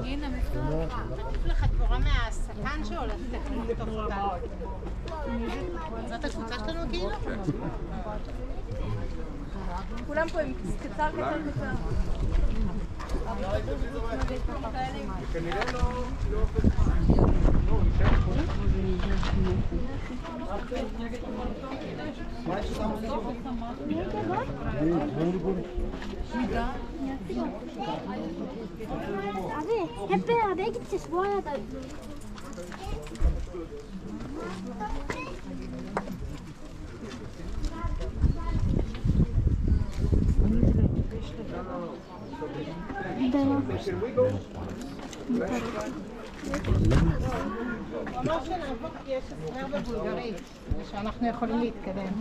הנה מפתוח, כתוב לך תבורה מהשטן שהולך לתוך אותנו. זאת הקבוצה שלנו כאילו? כולם פה עם קצר קצר. כנראה לא... Abbe git ses bu arada. אמר שנעבור, יש הסבר בבולגרית, שאנחנו יכולים להתקדם.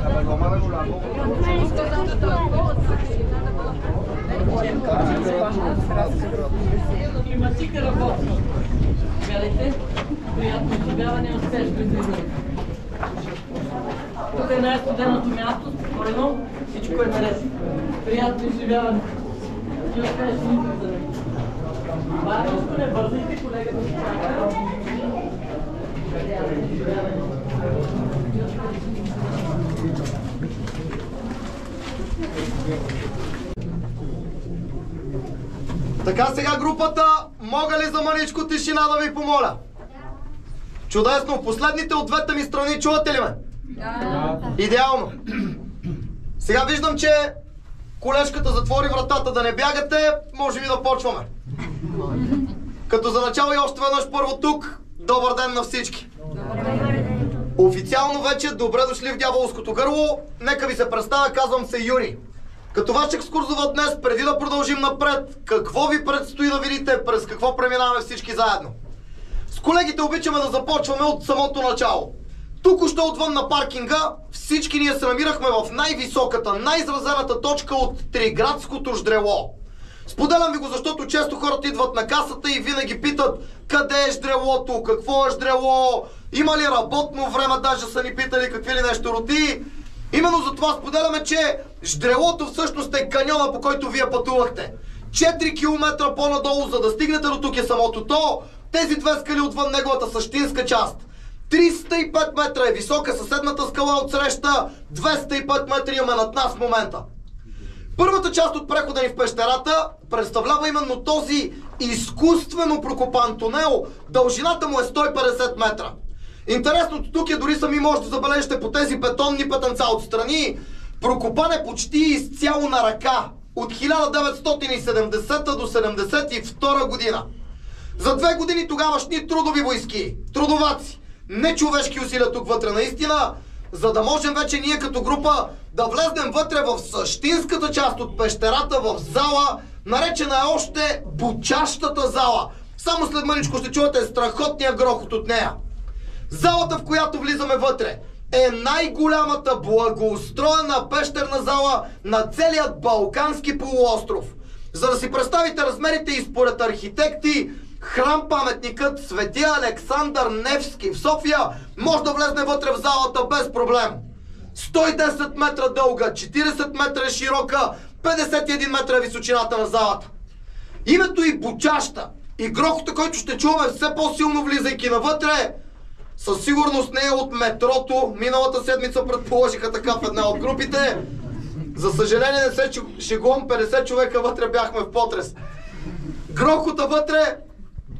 אבל הוא אמר לנו לעבור Климатика работи. Гледайте, приятно изживяване успеш без изглед. Тук е най-студеното място, спокойно, всичко е наред. Приятно изживяване. И успешни изгледа. Това е нещо, не бързайте, колегата си чака. Приятно изживяване. Така сега групата, мога ли за мъничко тишина да ви помоля? Чудесно, последните от двете ми страни чувате ли ме? Да. Идеално. Сега виждам, че колежката затвори вратата, да не бягате, може би да почваме. Като за начало и още веднъж първо тук, добър ден на всички. Официално вече добре дошли в Дяволското гърло, нека ви се представя, казвам се Юри. Като ваш екскурзова днес, преди да продължим напред, какво ви предстои да видите, през какво преминаваме всички заедно? С колегите обичаме да започваме от самото начало. Тук-що отвън на паркинга, всички ние се намирахме в най-високата, най-изразената точка от Триградското ждрело. Споделям ви го, защото често хората идват на касата и винаги питат къде е ждрелото, какво е ждрело, има ли работно време, даже са ни питали какви ли нещо роти. Именно за това споделяме, че ждрелото всъщност е каньона, по който вие пътувахте. 4 км по-надолу, за да стигнете до тук е самото то, тези две скали отвън неговата същинска част. 305 метра е висока съседната скала от среща, 205 метра имаме над нас в момента. Първата част от прехода ни в пещерата представлява именно този изкуствено прокопан тунел, дължината му е 150 метра. Интересното тук е, дори сами може да забележите по тези бетонни петънца отстрани, прокопан е почти изцяло на ръка от 1970 до 1972 година. За 2 години тогавашни трудови войски, трудоваци, нечовешки усилия тук вътре наистина, за да можем вече ние като група да влезнем вътре в същинската част от пещерата, в зала, наречена е още бучащата зала. Само след мъничко ще чувате страхотния грохот от нея. Залата, в която влизаме вътре, е най-голямата благоустроена пещерна зала на целият Балкански полуостров. За да си представите размерите и според архитекти, храм-паметникът Свети Александър Невски в София може да влезне вътре в залата без проблем. 110 метра дълга, 40 метра широка, 51 метра височината на залата. Името и бучаща, и грохота, който ще чуваме все по-силно влизайки навътре, със сигурност не е от метрото. Миналата седмица предположиха така в една от групите. За съжаление не се шегувам, 50 човека вътре бяхме в потрес. Грохота вътре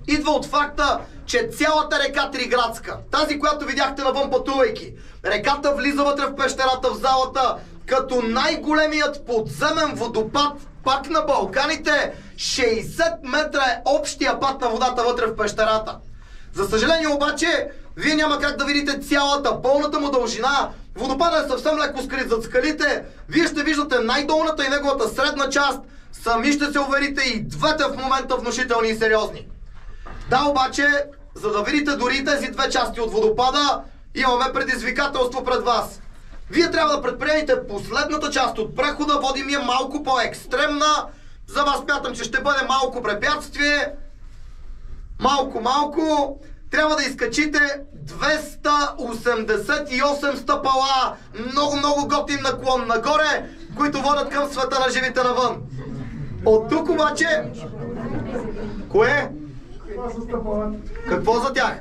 идва от факта, че цялата река Триградска, тази, която видяхте навън пътувайки, реката влиза вътре в пещерата, в залата, като най-големият подземен водопад, пак на Балканите. 60 метра е общия пад на водата вътре в пещерата. За съжаление обаче, вие няма как да видите цялата, пълната му дължина. Водопадът е съвсем леко скрит зад скалите. Вие ще виждате най-долната и неговата средна част. Сами ще се уверите, и двете в момента внушителни и сериозни. Да, обаче, за да видите дори тези две части от водопада, имаме предизвикателство пред вас. Вие трябва да предприемете последната част от прехода, водим я малко по-екстремна. За вас смятам, че ще бъде малко препятствие. Малко. Трябва да изкачите 288 стъпала. Много готин наклон нагоре, които водят към света на живите навън. От тук обаче... Кое? Това са стъпалата. Какво за тях?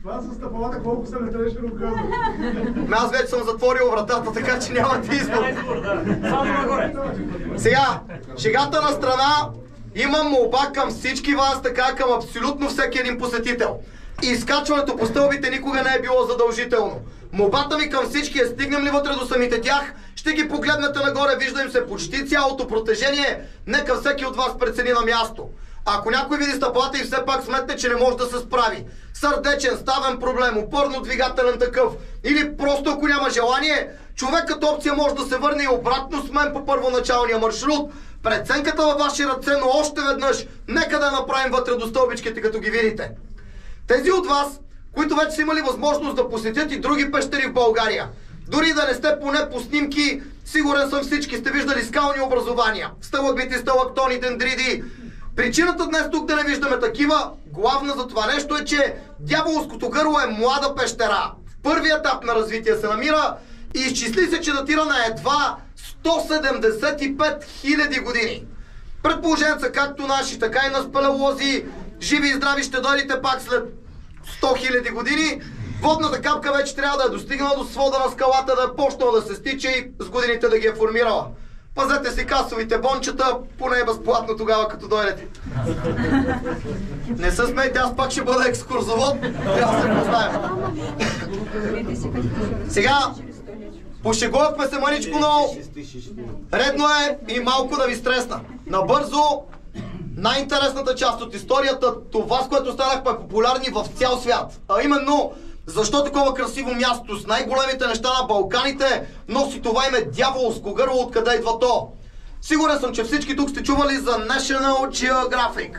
Това са стъпалата, колко са летели, ще го казвам. Аз вече съм затворил вратата, така че нямате избор. Само нагоре. Сега, шегата на страна, имам молба към всички вас, така към абсолютно всеки един посетител. Изкачването по стълбите никога не е било задължително. Молбата ми към всички е, стигнем ли вътре до самите тях, ще ги погледнете нагоре, вижда им се почти цялото протежение, нека всеки от вас прецени на място. Ако някой види стъпалата и все пак сметне, че не може да се справи, сърдечен, ставен проблем, упорно-двигателен такъв, или просто ако няма желание, човек като опция може да се върне и обратно с мен по първоначалния маршрут. Преценката във ваши ръце, но още веднъж, нека да направим вътре до стълбичките, като ги видите. Тези от вас, които вече са имали възможност да посетят и други пещери в България, дори да не сте поне по снимки, сигурен съм всички сте виждали скални образования, сталактити, сталактони, дендриди. Причината днес тук да не виждаме такива, главна за това нещо е, че Дяволското гърло е млада пещера. В първи етап на развитие се намира и изчисли се, че датира на едва 175 000 години. Предположенца както наши, така и на спелеолози, живи и здрави ще дойдете пак след 100 000 години. Водната капка вече трябва да е достигнала до свода на скалата, да е почнала да се стича и с годините да ги е формирала. Пазете си касовите бончета, поне е безплатно тогава, като дойдете. Не се смейте, аз пак ще бъда екскурзовод, трябва да се познаем. Сега, пошегувахме се маничко, но редно е и малко да ви стресна. Набързо, най-интересната част от историята, това с което станахме популярни в цял свят, а именно защо такова красиво място с най-големите неща на Балканите носи това име Дяволско гърло, откъде идва то. Сигурен съм, че всички тук сте чували за National Geographic.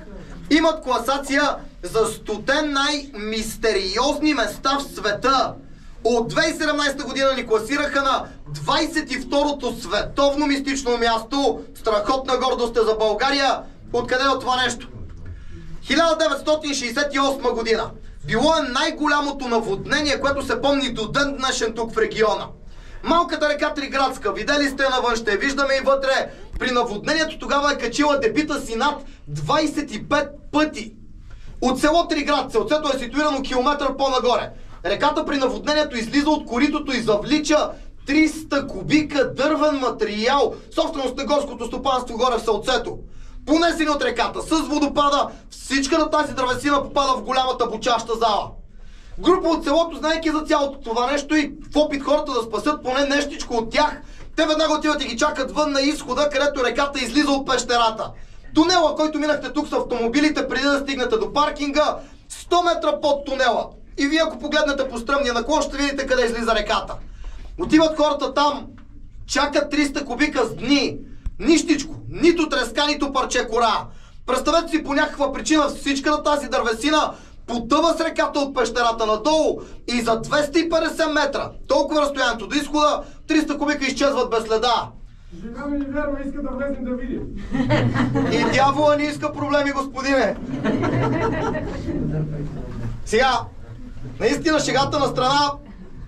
Имат класация за 100 най-мистериозни места в света. От 2017 година ни класираха на 22-то световно мистично място. Страхотна гордост е за България. Откъде е това нещо? 1968 година. Било е най-голямото наводнение, което се помни до ден днешен тук в региона. Малката река Триградска, видели сте навън, ще виждаме и вътре. При наводнението тогава е качила дебита си над 25 пъти. От село Триград, селцето е ситуирано километър по-нагоре. Реката при наводнението излиза от коритото и завлича 300 кубика дървен материал, собственост на горското стопанство горе в селцето. Понесени от реката, с водопада, всичката тази дървесина попада в голямата бучаща зала. Група от селото, знаейки за цялото това нещо и в опит хората да спасят поне нещичко от тях, те веднага отиват и ги чакат вън на изхода, където реката излиза от пещерата. Тунела, който минахте тук с автомобилите преди да стигнете до паркинга, 100 метра под тунела. И вие ако погледнете по стръмния наклон, ще видите къде излиза реката. Отиват хората там, чакат 300 кубика с дни. Нищичко, нито треска, нито парче кора. Представете си, по някаква причина всичката тази дървесина потъва с реката от пещерата надолу и за 250 метра, толкова разстоянието до изхода, 300 кубика изчезват без следа. Жена ми не вярва, иска да влезем да видим. И дявола не иска проблеми, господине. Сега, наистина шегата на страна,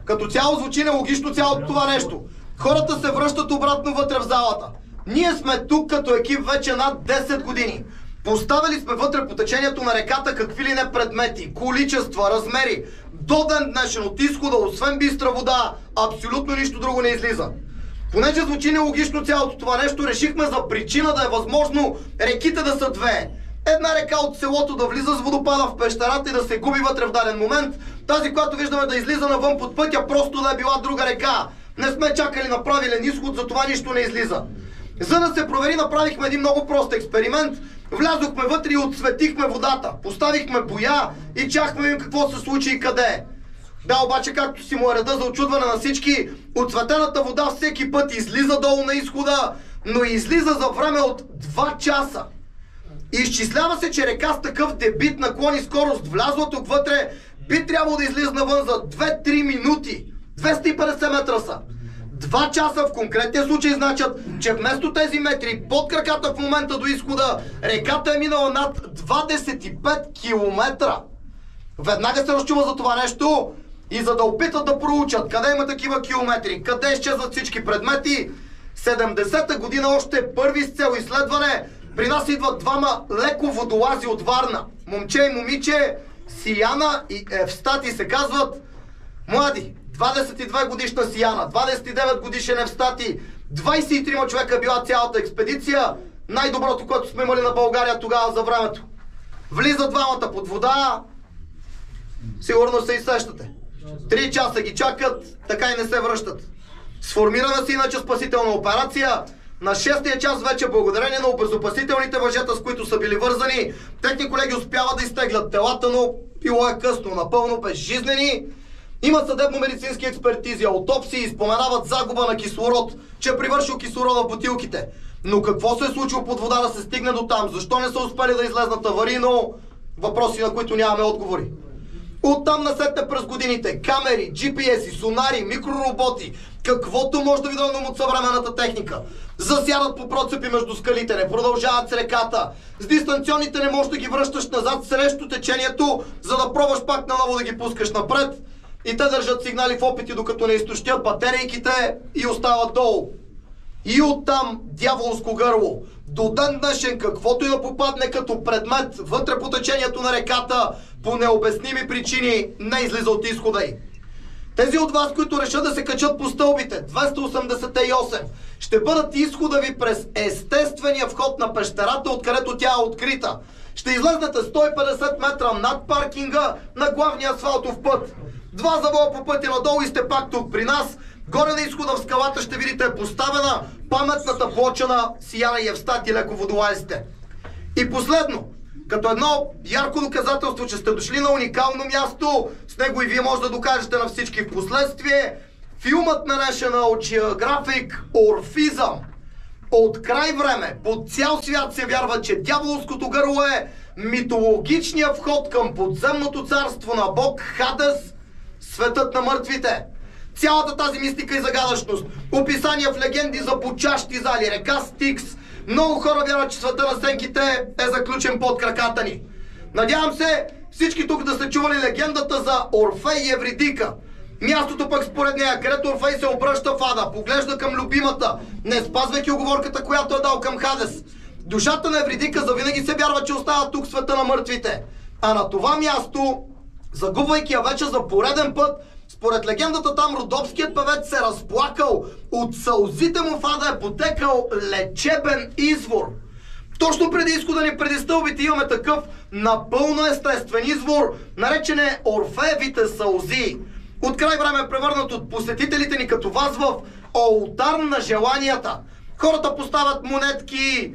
като цяло звучи нелогично цялото това нещо. Хората се връщат обратно вътре в залата. Ние сме тук като екип вече над 10 години. Поставили сме вътре по течението на реката какви ли не предмети, количества, размери. До ден днешен от изхода, освен бистра вода, абсолютно нищо друго не излиза. Понеже звучи нелогично цялото това нещо, решихме за причина да е възможно реките да са две. Една река от селото да влиза с водопада в пещерата и да се губи вътре в даден момент. Тази, която виждаме да излиза навън под пътя, просто да е била друга река. Не сме чакали на правилен изход, затова нищо не излиза. За да се провери, направихме един много прост експеримент. Влязохме вътре и отсветихме водата. Поставихме боя и чакахме да видим какво се случи и къде е. Да, обаче, както си му е реда за очудване на всички, отсветената вода всеки път излиза долу на изхода, но излиза за време от 2 часа. Изчислява се, че река с такъв дебит, наклон и скорост, влязла тук вътре, би трябвало да излиза навън за 2-3 минути. 250 метра са. 2 часа в конкретния случай значат, че вместо тези метри под краката в момента до изхода, реката е минала над 25 километра. Веднага се разчува за това нещо и за да опитат да проучат къде има такива километри, къде изчезват всички предмети, 70-та година още първи с цел изследване, при нас идват двама леко водолази от Варна. Момче и момиче, Сияна и Евстати се казват. Млади, 22 годишна Сияна, 29 годишен Евстати, 23 човека била цялата експедиция, най-доброто, което сме имали на България тогава за времето. Влизат двамата под вода, сигурно се и сещате. 3 часа ги чакат, така и не се връщат. Сформирана си иначе спасителна операция. На 6-тия час вече, благодарение на обезопасителните въжета, с които са били вързани, техни колеги успяват да изтеглят телата, но било е късно, напълно безжизнени. Има съдебно-медицински експертизи, аутопсии, споменават загуба на кислород, че е привършил кислорода в бутилките. Но какво се е случило под вода да се стигне до там? Защо не са успели да излезнат аварийно? Въпроси, на които нямаме отговори. Оттам насетне през годините камери, GPS-и, сонари, микророботи, каквото може да ви дойдем от съвременната техника. Засядат по процепи между скалите, не продължават с реката. С дистанционните не можеш да ги връщаш назад срещу течението, за да пробваш пак наново да ги пускаш напред. И те държат сигнали в опити, докато не изтощят батерийките и остават долу. И оттам дяволско гърло. До ден днешен, каквото и да попадне като предмет вътре по течението на реката, по необясними причини не излиза от изхода й. Тези от вас, които решат да се качат по стълбите, 288, ще бъдат изхода ви през естествения вход на пещерата, откъдето тя е открита. Ще излезнете 150 метра над паркинга на главния асфалтов път. 2 завоя по пътя надолу и сте пак тук при нас. Горе на изхода в скалата ще видите е поставена паметната плоча на Сияна и Евстати, леко водолазите. И последно, като едно ярко доказателство, че сте дошли на уникално място, с него и вие може да докажете на всички в последствие, филмът на National Geographic Орфизъм. От край време по цял свят се вярва, че дяволското гърло е митологичният вход към подземното царство на бог Хадес, светът на мъртвите. Цялата тази мистика и загадъчност, описания в легенди за почащи зали, река Стикс, много хора вярват, че света на сенките е заключен под краката ни. Надявам се всички тук да сте чували легендата за Орфей и Евридика. Мястото пък според нея, където Орфей се обръща в ада, поглежда към любимата, не спазвайки уговорката, която е дал към Хадес. Душата на Евридика завинаги се вярва, че остава тук в света на мъртвите. А на това място, загубвайки я вече за пореден път, според легендата там родопският певец се разплакал, от сълзите му в ада е потекал лечебен извор. Точно преди изхода ни, преди стълбите, имаме такъв напълно естествен извор, наречен е Орфеевите сълзи. От край време е превърнат от посетителите ни като вас в олтар на желанията. Хората поставят монетки,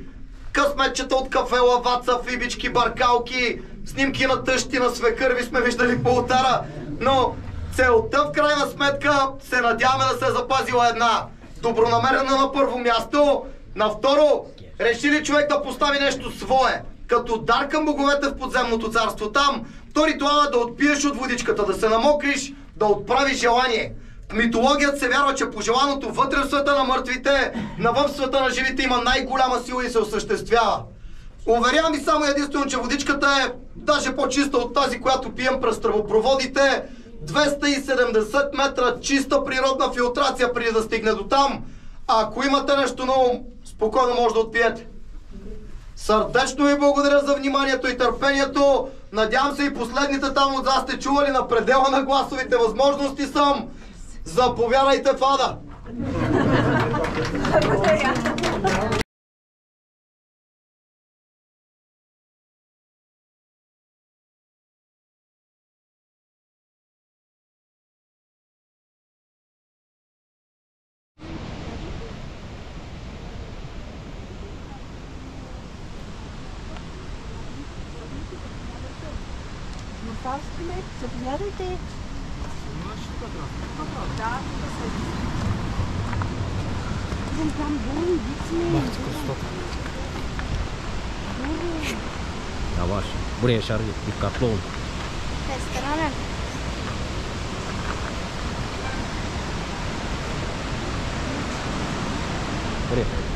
късметчета от кафе, лаваца, фибички, баркалки, снимки на тъщи, на свекърви сме виждали по олтара, но целта в крайна сметка се надяваме да се е запазила една. Добронамерена на първо място, на второ, реши ли човек да постави нещо свое, като дар към боговете в подземното царство там, то ритуал е да отпиеш от водичката, да се намокриш, да отправиш желание. В митологията се вярва, че пожеланото вътре в света на мъртвите, навън в света на живите има най-голяма сила и се осъществява. Уверявам ви само единствено, че водичката е даже по-чиста от тази, която пием през тръбопроводите. 270 метра чиста природна филтрация преди да стигне до там. А ако имате нещо ново, спокойно може да отпиете. Сърдечно ви благодаря за вниманието и търпението. Надявам се и последните там от вас сте чували на предела на гласовите възможности съм. Заповядайте в ада! Благодаря. царски мед. Заповядайте. Yavaş. Buraya şarj et. Dikkatli ol. Restoran. Buraya.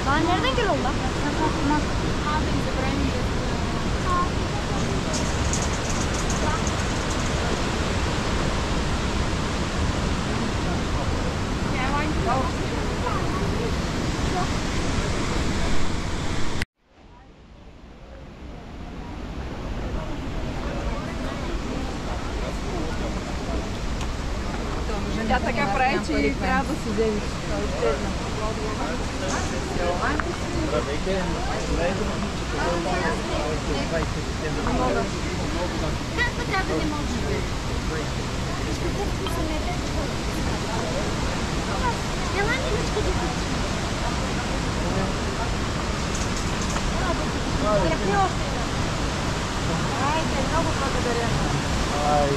Daha nereden gel oldu? Тя така прави, че трябва да се вземе. Как трябва да не може? Ела миличка да се. Айде, много благодаря. Ай,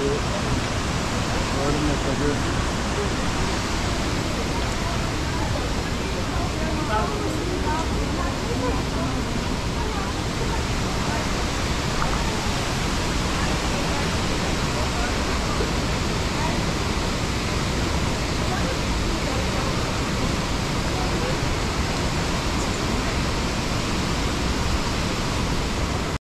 говорим на